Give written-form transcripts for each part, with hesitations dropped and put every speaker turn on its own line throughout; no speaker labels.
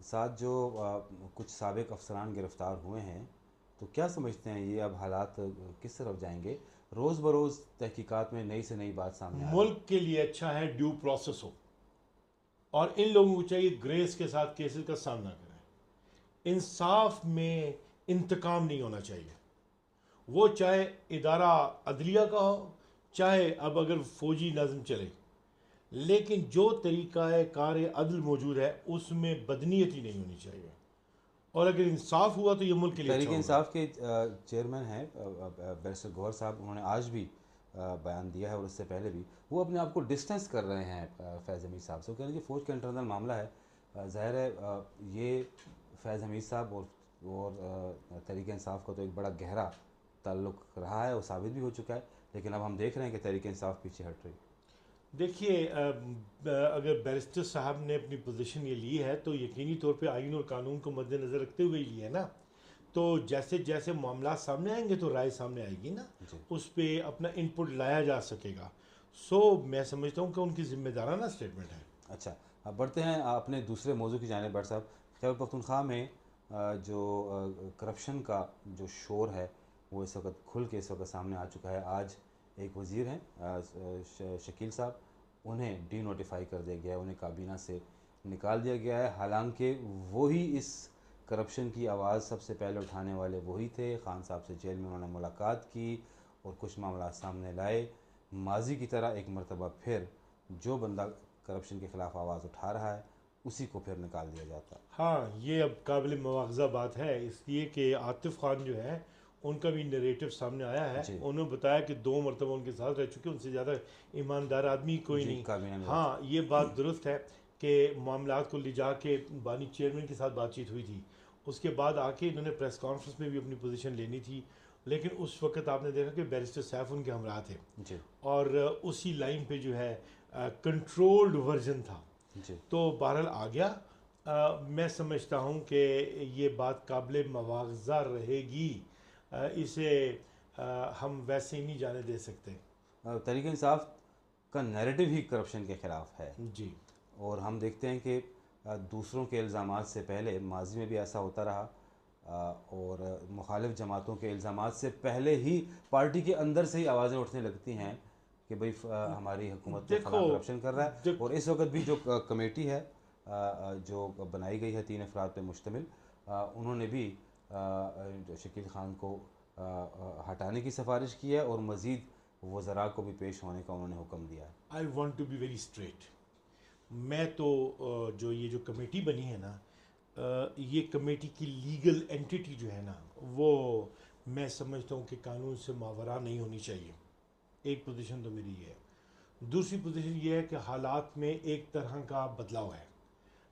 ساتھ جو کچھ سابق افسران گرفتار ہوئے ہیں، تو کیا سمجھتے ہیں یہ اب حالات کس طرف جائیں گے؟ روز بروز تحقیقات میں نئی سے نئی بات سامنے آ رہی ہے۔
ملک کے لیے اچھا ہے ڈیو پروسیس ہو، اور ان لوگوں کو چاہیے گریس کے ساتھ کیسز کا سامنا کریں۔ انصاف میں انتقام نہیں ہونا چاہیے، وہ چاہے ادارہ عدلیہ کا ہو، چاہے اب اگر فوجی نظم چلے، لیکن جو طریقہ کار عدل موجود ہے اس میں بدنیتی نہیں ہونی چاہیے، اور اگر انصاف ہوا تو یہ ملک کے لیے
تحریک
اچھا ہوگا۔
انصاف کے چیئرمین ہیں بیرسٹر گوہر صاحب، انہوں نے آج بھی بیان دیا ہے اور اس سے پہلے بھی وہ اپنے آپ کو ڈسٹینس کر رہے ہیں فیض حمید صاحب سے۔ وہ کہہ رہے ہیں کہ فوج کا انٹرنل معاملہ ہے، ظاہر ہے یہ فیض حمید صاحب اور تحریک انصاف کا تو ایک بڑا گہرا تعلق رہا ہے، وہ ثابت بھی ہو چکا ہے، لیکن اب ہم دیکھ رہے ہیں کہ تحریک انصاف پیچھے ہٹ رہی ہے۔
دیکھیے اگر بیرسٹر صاحب نے اپنی پوزیشن یہ لی ہے تو یقینی طور پہ آئین اور قانون کو مد نظر رکھتے ہوئے ہی لی ہے نا، تو جیسے جیسے معاملات سامنے آئیں گے تو رائے سامنے آئے گی نا،
جی
اس پہ اپنا ان پٹ لایا جا سکے گا۔ سو میں سمجھتا ہوں کہ ان کی ذمہ دارانہ اسٹیٹمنٹ ہے۔
اچھا، اب بڑھتے ہیں اپنے دوسرے موضوع کی جانب۔ بٹ صاحب، خیبر پختونخوا میں جو کرپشن کا جو شور ہے وہ اس وقت کھل کے اس وقت سامنے آ چکا ہے۔ آج ایک وزیر ہیں شکیل صاحب، انہیں ڈی نوٹیفائی کر دیا گیا ہے، انہیں کابینہ سے نکال دیا گیا ہے، حالانکہ وہی اس کرپشن کی آواز سب سے پہلے اٹھانے والے وہی تھے۔ خان صاحب سے جیل میں انہوں نے ملاقات کی اور کچھ معاملات سامنے لائے۔ ماضی کی طرح ایک مرتبہ پھر جو بندہ کرپشن کے خلاف آواز اٹھا رہا ہے اسی کو پھر نکال دیا جاتا ہے۔
ہاں، یہ اب قابل مواخذہ بات ہے، اس لیے کہ عاطف خان جو ہے ان کا بھی نریٹو سامنے آیا ہے۔
جی
انہوں نے بتایا کہ 2 مرتبہ ان کے ساتھ رہ چکے، ان سے زیادہ ایماندار آدمی کوئی
جی
نہیں۔
کابینہ میں
ہاں، یہ بات درست ہے کہ معاملات کو لے جا کے بانی چیئرمین کے ساتھ بات چیت ہوئی تھی، اس کے بعد آ کے انہوں نے پریس کانفرنس میں بھی اپنی پوزیشن لینی تھی، لیکن اس وقت آپ نے دیکھا کہ بیرسٹر سیف ان کے ہمراہ تھے،
جی
اور اسی لائن پہ جو ہے کنٹرولڈ ورژن تھا،
جی
تو بہرحال آ گیا۔ میں سمجھتا ہوں کہ یہ بات قابل مواخذہ رہے گی، اسے ہم ویسے ہی نہیں جانے دے سکتے۔
تحریک انصاف کا نیریٹو ہی کرپشن کے خلاف ہے،
جی
اور ہم دیکھتے ہیں کہ دوسروں کے الزامات سے پہلے ماضی میں بھی ایسا ہوتا رہا، اور مخالف جماعتوں کے الزامات سے پہلے ہی پارٹی کے اندر سے ہی آوازیں اٹھنے لگتی ہیں کہ بھئی ہماری حکومت میں فلاں
دیکھو
کرپشن کر رہا ہے۔ اور اس وقت بھی جو کمیٹی ہے جو بنائی گئی ہے 3 افراد پہ مشتمل، انہوں نے بھی شکیل خان کو ہٹانے کی سفارش کی ہے اور مزید وزراء کو بھی پیش ہونے کا انہوں نے حکم دیا ہے۔
I want to be very straight. میں تو جو یہ جو کمیٹی بنی ہے نا، یہ کمیٹی کی لیگل اینٹیٹی جو ہے نا، وہ میں سمجھتا ہوں کہ قانون سے ماورا نہیں ہونی چاہیے۔ ایک پوزیشن تو میری یہ ہے۔ دوسری پوزیشن یہ ہے کہ حالات میں ایک طرح کا بدلاؤ ہے۔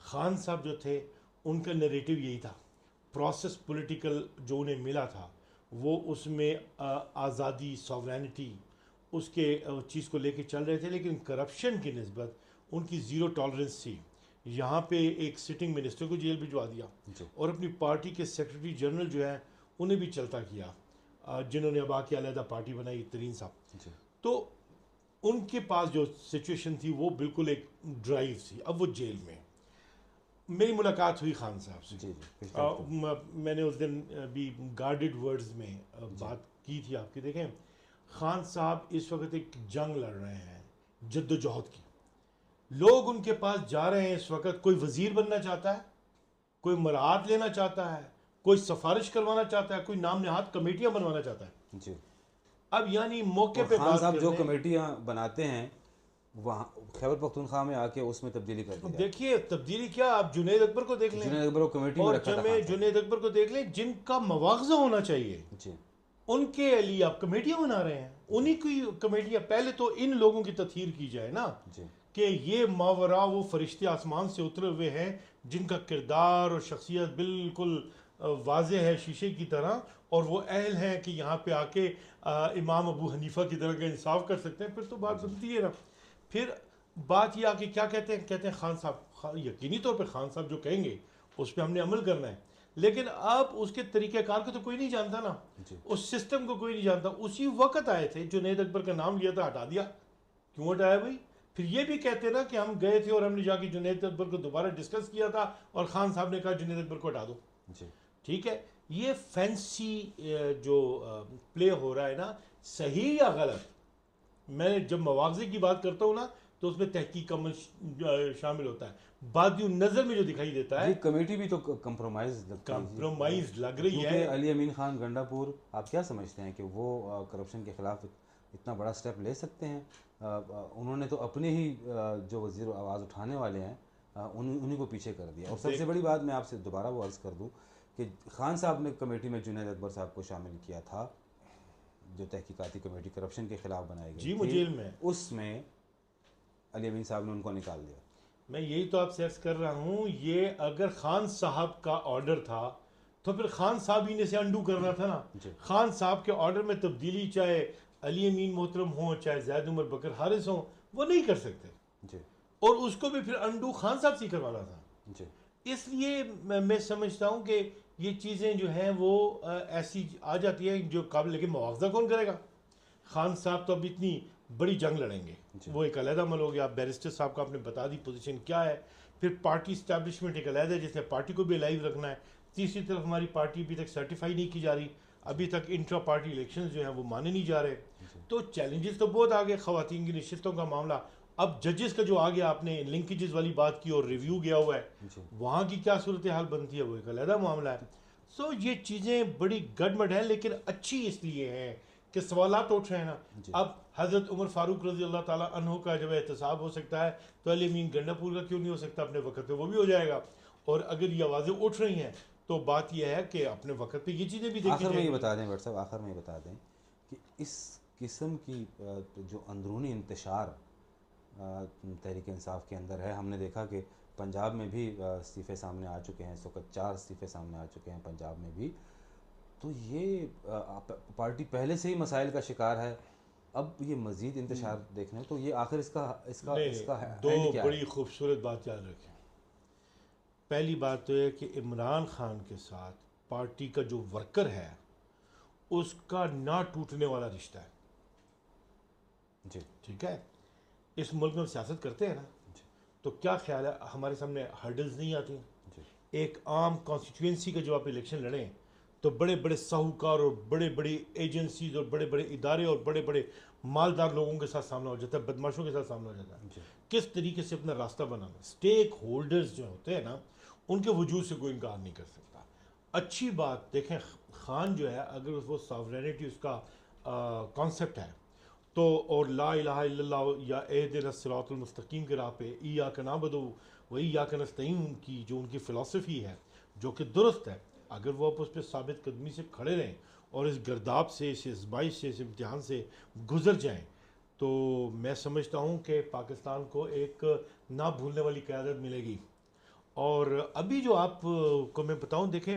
خان صاحب جو تھے ان کا نیریٹو یہی تھا، پروسیس پولیٹیکل جو انہیں ملا تھا وہ اس میں آزادی، ساورینٹی، اس کے چیز کو لے کے چل رہے تھے، لیکن کرپشن کی نسبت ان کی زیرو ٹالرنس تھی۔ یہاں پہ ایک سٹنگ منسٹر کو جیل بھجوا دیا،
جی
اور اپنی پارٹی کے سیکرٹری جنرل جو ہے انہیں بھی چلتا کیا، جنہوں نے اب آ کے علیحدہ پارٹی بنائی، ترین صاحب۔
جی
تو ان کے پاس جو سچویشن تھی وہ بالکل ایک ڈرائیو تھی، اب وہ جیل میں۔ میری ملاقات ہوئی خان صاحب سے،
جی جی پچھلے ہفتے۔
میں نے اس دن بھی گارڈڈ ورڈز میں بات کی تھی آپ کی۔ دیکھیں، خان صاحب اس وقت ایک جنگ لڑ رہے ہیں، جد و جہد کی۔ لوگ ان کے پاس جا رہے ہیں اس وقت، کوئی وزیر بننا چاہتا ہے، کوئی مراعات لینا چاہتا ہے، کوئی سفارش کروانا چاہتا ہے، کوئی نام نہاد کمیٹیاں بنوانا چاہتا ہے۔
جی،
اب یعنی موقع
اور
پہ
خان
بات
صاحب جو
کرنے،
کمیٹیاں بناتے ہیں وہاں خیبر پختونخوا میں آ کے اس میں تبدیلی کر دی جاتی
دیکھیے تبدیلی کیا، آپ جنید اکبر کو دیکھ
ہے۔
لیں،
جنید اکبر کو کمیٹی میں
اور
رکھا تھا خان صاحب۔
جنید اکبر کو دیکھ لیں، جن کا مواخذہ ہونا چاہیے،
جی
ان کے لیے آپ کمیٹیاں بنا رہے ہیں۔ انہی کی کمیٹیاں، پہلے تو ان لوگوں کی تطہیر کی جائے نا،
جی
کہ یہ ماورا وہ فرشتے آسمان سے اترے ہوئے ہیں جن کا کردار اور شخصیت بالکل واضح ہے شیشے کی طرح، اور وہ اہل ہیں کہ یہاں پہ آ کے امام ابو حنیفہ کی طرح کا انصاف کر سکتے ہیں، پھر تو بات بنتی ہے نا۔ پھر بات یہ آ کے کیا کہتے ہیں، کہتے ہیں خان صاحب، یقینی طور پہ خان صاحب جو کہیں گے اس پہ ہم نے عمل کرنا ہے، لیکن اب اس کے طریقہ کار کو تو کوئی نہیں جانتا نا،
جی
اس سسٹم کو کوئی نہیں جانتا۔ اسی وقت آئے تھے، جنید اکبر کا نام لیا تھا، ہٹا دیا۔ کیوں ہٹایا بھائی؟ پھر یہ بھی کہتے نا کہ ہم گئے تھے اور ہم نے جا کے جنید اکبر کو دوبارہ ڈسکس کیا تھا اور خان صاحب نے کہا جنید اکبر کو ہٹا دو.
جی
ٹھیک ہے, یہ فینسی جو پلے ہو رہا ہے نا, صحیح یا غلط, میں جب مواخذے کی بات کرتا ہوں نا تو اس میں تحقیق کا عمل شامل ہوتا ہے. بادی نظر میں جو دکھائی دیتا ہے
یہ کمیٹی بھی تو کمپرومائز لگتی ہے
کمپرومائز لگ رہی ہے.
کیونکہ علی امین خان گنڈا پور آپ کیا سمجھتے ہیں کہ وہ کرپشن کے خلاف اتنا بڑا سٹیپ لے سکتے ہیں؟ انہوں نے تو اپنے ہی جو وزیر آواز اٹھانے والے ہیں انہیں کو پیچھے کر دیا. اور سب سے بڑی بات میں آپ سے دوبارہ وہ عرض کر دوں کہ خان صاحب نے کمیٹی میں جنید اکبر صاحب کو شامل کیا تھا, جو تحقیقاتی کمیٹی کرپشن کے خلاف بنائی گئی
جی مجھے علم ہے,
اس میں علی امین صاحب نے ان کو نکال دیا.
میں یہی تو آپ سے عرض کر رہا ہوں, یہ اگر خان صاحب کا آرڈر تھا تو پھر خان صاحب ہی نے سے انڈو کرنا تھا نا. خان صاحب کے آرڈر میں تبدیلی چاہے علی امین محترم ہوں چاہے زید عمر بکر حارث ہوں وہ نہیں کر سکتے, اور اس کو بھی پھر انڈو خان صاحب سے کروانا تھا. اس لیے میں سمجھتا ہوں کہ یہ چیزیں جو ہیں وہ ایسی آ جاتی ہیں جو قابل, لیکن مواخذہ کون کرے گا؟ خان صاحب تو اب اتنی بڑی جنگ لڑیں گے, وہ ایک علیحدہ عمل ہو گیا. بیرسٹر صاحب کا آپ نے بتا دی پوزیشن کیا ہے. پھر پارٹی اسٹیبلشمنٹ ایک علیحدہ ہے جس نے پارٹی کو بھی الائیو رکھنا ہے. تیسری طرف ہماری پارٹی ابھی تک سرٹیفائی نہیں کی جا رہی, ابھی تک انٹرا پارٹی الیکشنز جو ہیں وہ مانے نہیں جا رہے. تو چیلنجز تو بہت آگے, خواتین کی نشستوں کا معاملہ, اب ججز کا جو آگے آپ نے لنکیجز والی بات کی اور ریویو گیا ہوا ہے, وہاں کی کیا صورتحال بنتی ہے وہ ایک علیحدہ معاملہ ہے. سو یہ چیزیں بڑی گڈمڈ ہیں, لیکن اچھی اس لیے ہیں کہ سوالات اٹھ رہے ہیں نا. اب حضرت عمر فاروق رضی اللہ تعالیٰ عنہ کا جب احتساب ہو سکتا ہے تو علی امین گنڈا پور کا کیوں نہیں ہو سکتا؟ اپنے وقت پہ وہ بھی ہو جائے گا. اور اگر یہ آوازیں اٹھ رہی ہیں تو بات یہ ہے کہ اپنے وقت پہ یہ چیزیں بھی دیکھی
آخر میں
جائیں
یہ
گی.
بتا دیں ڈاکٹر صاحب, آخر میں یہ بتا دیں کہ اس قسم کی جو اندرونی انتشار تحریک انصاف کے اندر ہے, ہم نے دیکھا کہ پنجاب میں بھی استعفے سامنے آ چکے ہیں, اس وقت 4 استعفے سامنے آ چکے ہیں پنجاب میں بھی. تو یہ پارٹی پہلے سے ہی مسائل کا شکار ہے, اب یہ مزید انتشار دیکھنے, تو یہ آخر اس کا
دو
اینڈ کیا ہے؟
بڑی خوبصورت بات یاد رکھیں. پہلی بات تو ہے کہ عمران خان کے ساتھ پارٹی کا جو ورکر ہے اس کا نہ ٹوٹنے والا رشتہ ہے.
جی
ٹھیک ہے, اس ملک میں سیاست کرتے ہیں نا, تو کیا خیال ہے ہمارے سامنے ہرڈلز نہیں آتی ہیں؟ ایک عام کانسٹیٹوئنسی کا جو آپ الیکشن لڑیں تو بڑے بڑے ساہوکار اور بڑے بڑے ایجنسیز اور بڑے بڑے ادارے اور بڑے بڑے مالدار لوگوں کے ساتھ سامنا ہو جاتا ہے, بدماشوں کے ساتھ سامنا ہو جاتا ہے. کس طریقے سے اپنا راستہ بنانا, اسٹیک ہولڈرز جو ہوتے ہیں نا ان کے وجود سے کوئی انکار نہیں کر سکتا. اچھی بات دیکھیں, خان جو ہے اگر وہ ساورینٹی اس کا کانسیپٹ ہے تو, اور لا الہ الا اللہ یا اہدنا الصراط المستقیم کے راہ پہ ایاک نعبد و ایاک نستعین کی جو ان کی فلسفی ہے جو کہ درست ہے, اگر وہ اس پہ ثابت قدمی سے کھڑے رہیں اور اس گرداب سے, اس ازمائش سے, اس امتحان سے گزر جائیں, تو میں سمجھتا ہوں کہ پاکستان کو ایک نہ بھولنے والی قیادت ملے گی. اور ابھی جو آپ کو میں بتاؤں, دیکھیں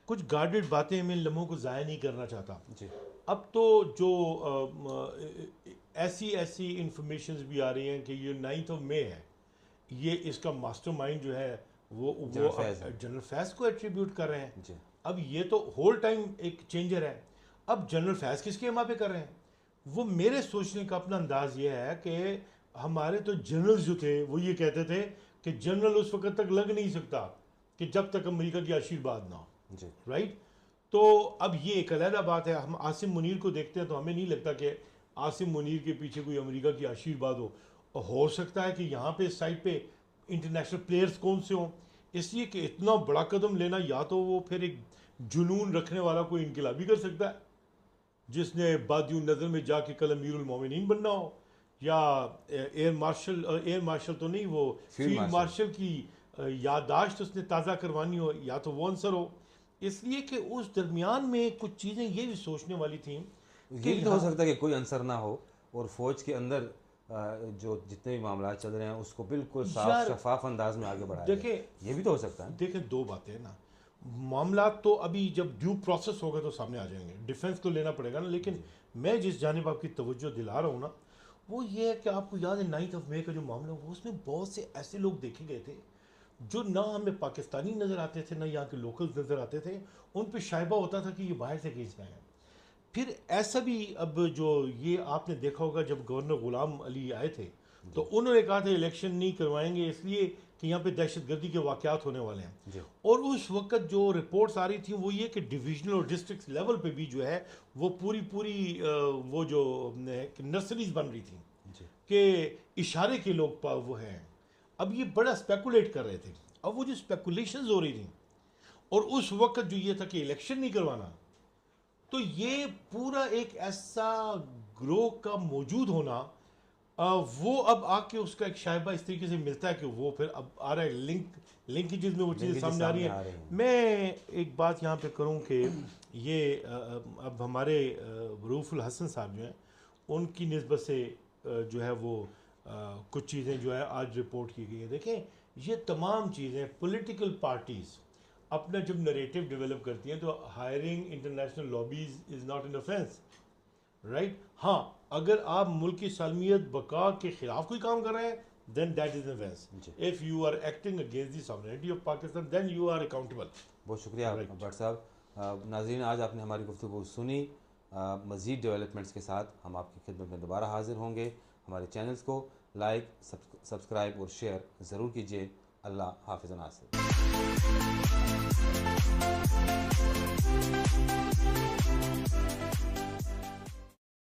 کچھ گارڈڈ باتیں میں ان لمحوں کو ضائع نہیں کرنا چاہتا. اب تو جو ایسی انفارمیشنز بھی آ رہی ہیں کہ یہ 9 مئی ہے, یہ اس کا ماسٹر مائنڈ جو ہے وہ جنرل فیض کو ایٹریبیوٹ کر رہے ہیں. اب یہ تو ہول ٹائم ایک چینجر ہے. اب جنرل فیض کس کے ایما پہ کر رہے ہیں؟ وہ میرے سوچنے کا اپنا انداز یہ ہے کہ ہمارے تو جنرل جو تھے وہ یہ کہتے تھے کہ جنرل اس وقت تک لگ نہیں سکتا کہ جب تک امریکہ کی آشیرواد نہ ہو, رائٹ. تو اب یہ ایک علیحدہ بات ہے. ہم عاصم منیر کو دیکھتے ہیں تو ہمیں نہیں لگتا کہ عاصم منیر کے پیچھے کوئی امریکہ کی آشیرواد ہو سکتا ہے کہ یہاں پہ سائٹ پہ انٹرنیشنل پلیئرز کون سے ہوں, اس لیے کہ اتنا بڑا قدم لینا یا تو وہ پھر ایک جنون رکھنے والا کوئی انقلابی کر سکتا ہے جس نے بادی النظر میں جا کے کل امیر المومنین بننا ہو, یا ایئر مارشل تو نہیں, وہ فیلڈ مارشل کی یادداشت اس نے تازہ کروانی ہو, یا تو وہ عنصر ہو. اس لیے کہ اس درمیان میں کچھ چیزیں یہ بھی سوچنے والی تھیں.
یہ بھی تو ہو سکتا ہے کہ کوئی عنصر نہ ہو اور فوج کے اندر جو جتنے بھی معاملات چل رہے ہیں اس کو بالکل صاف شفاف انداز میں آگے بڑھایا جائے, یہ بھی تو ہو سکتا ہے.
دیکھیں دو باتیں نا, معاملات تو ابھی جب ڈیو پروسیس ہوگا تو سامنے آ جائیں گے, ڈیفنس تو لینا پڑے گا نا. لیکن میں جس جانب آپ کی توجہ دلا رہا ہوں نا وہ یہ ہے کہ آپ کو یاد ہے 9 مئی کا جو معاملہ ہوا, اس میں بہت سے ایسے لوگ دیکھے گئے تھے جو نہ ہمیں پاکستانی نظر آتے تھے نہ یہاں کے لوکلز نظر آتے تھے. ان پہ شائبہ ہوتا تھا کہ یہ باہر سے کیس آئے ہیں. پھر ایسا بھی اب جو یہ آپ نے دیکھا ہوگا جب گورنر غلام علی آئے تھے تو انہوں نے کہا تھا الیکشن نہیں کروائیں گے اس لیے کہ یہاں پہ دہشت گردی کے واقعات ہونے والے ہیں. اور اس وقت جو رپورٹس آ رہی تھیں وہ یہ کہ ڈویژنل اور ڈسٹرکٹ لیول پہ بھی جو ہے وہ پوری وہ جو نرسریز بن رہی تھیں کہ اشارے کے لوگ وہ ہیں. اب یہ بڑا اسپیکولیٹ کر رہے تھے. اب وہ جو اسپیکولیشنز ہو رہی تھیں اور اس وقت جو یہ تھا کہ الیکشن نہیں کروانا, تو یہ پورا ایک ایسا گروہ کا موجود ہونا, وہ اب آ کے اس کا ایک شائبہ اس طریقے سے ملتا ہے کہ وہ پھر اب آ رہا ہے لنکیجز میں وہ چیزیں سامنے آ رہی ہیں. میں ایک بات یہاں پہ کروں کہ یہ اب ہمارے رؤوف الحسن صاحب جو ہیں ان کی نسبت سے جو ہے وہ کچھ چیزیں جو ہے آج رپورٹ کی گئی ہیں. دیکھیں یہ تمام چیزیں پولیٹیکل پارٹیز اپنا جب نریٹو ڈیولپ کرتی ہیں تو hiring international lobbies is not an offense, right. ہاں اگر آپ ملک کی سالمیت بقا کے خلاف کوئی کام کر رہے ہیں then that is an offense. If you are acting against the sovereignty of Pakistan then you are accountable.
بہت شکریہ بٹ صاحب. ناظرین آج آپ نے ہماری گفتگو سنی. مزید ڈیولپمنٹس کے ساتھ ہم آپ کی خدمت میں دوبارہ حاضر ہوں گے. ہمارے چینلز کو لائک سبسکرائب اور شیئر ضرور کیجیے. اللہ حافظ ناصر.